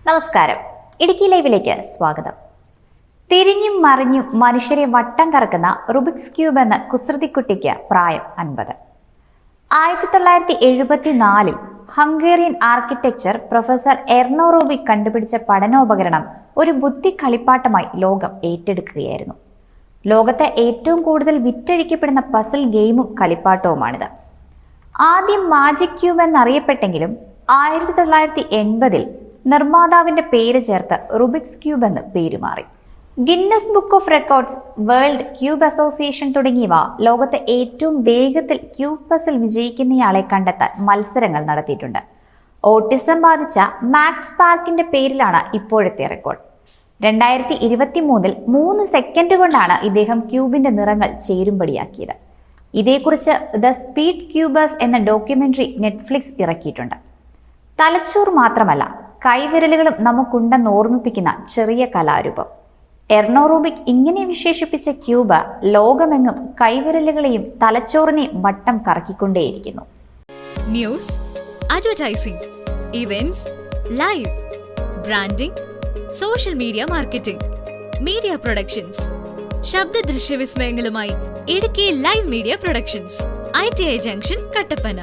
നമസ്കാരം, ഇടുക്കി ലൈവിലേക്ക് സ്വാഗതം. തിരിഞ്ഞും മറിഞ്ഞും മനുഷ്യരെ വട്ടം കറക്കുന്ന റുബിക്സ് ക്യൂബ് എന്ന കുസൃതിക്കുട്ടിക്ക് പ്രായം 50. 1974 ഹംഗേറിയൻ ആർക്കിടെക്ചർ പ്രൊഫസർ എർണോ റൂബിക് കണ്ടുപിടിച്ച പഠനോപകരണം ഒരു ബുദ്ധി കളിപ്പാട്ടമായി ലോകം ഏറ്റെടുക്കുകയായിരുന്നു. ലോകത്തെ ഏറ്റവും കൂടുതൽ വിറ്റഴിക്കപ്പെടുന്ന പസിൽ ഗെയിമും കളിപ്പാട്ടവുമാണിത്. ആദ്യം മാജിക് ക്യൂബ് എന്നറിയപ്പെട്ടെങ്കിലും 1980 നിർമ്മാതാവിന്റെ പേര് ചേർത്ത് റുബിക്സ് ക്യൂബ് എന്ന് പേരുമാറി. Guinness book of records, world cube association തുടങ്ങിയവ ലോകത്തെ ഏറ്റവും വേഗത്തിൽ ക്യൂബ് പസിൽ വിജയിക്കുന്നയാളെ കണ്ടെത്താൻ മത്സരങ്ങൾ നടത്തിയിട്ടുണ്ട്. ഓട്ടിസം ബാധിച്ച മാക്സ് പാർക്കിന്റെ പേരിലാണ് ഇപ്പോഴത്തെ റെക്കോർഡ്. 2023 3 സെക്കൻഡ് കൊണ്ടാണ് ഇദ്ദേഹം ക്യൂബിന്റെ നിറങ്ങൾ ചേരുംപടിയാക്കിയത്. ഇതേക്കുറിച്ച് ദ സ്പീഡ് ക്യൂബേഴ്സ് എന്ന ഡോക്യുമെന്ററി നെറ്റ്ഫ്ലിക്സ് ഇറക്കിയിട്ടുണ്ട്. തലച്ചോർ മാത്രമല്ല, കൈവിരലുകളും നമുക്കുണ്ടെന്ന് ഓർമ്മിപ്പിക്കുന്ന ചെറിയ കലാരൂപം. എർണോ റൂബിക് ഇങ്ങനെ വിശേഷിപ്പിച്ച ക്യൂബ് ലോകമെങ്ങും കൈവിരലുകളെയും തലച്ചോറിനെയും വട്ടം കറക്കിക്കൊണ്ടേയിരിക്കുന്നു. News, advertising, events, live, branding, social media marketing, media productions, ശബ്ദ ദൃശ്യ വിസ്മയങ്ങളുമായി Idukki live media productions, ITI junction, Kattappana.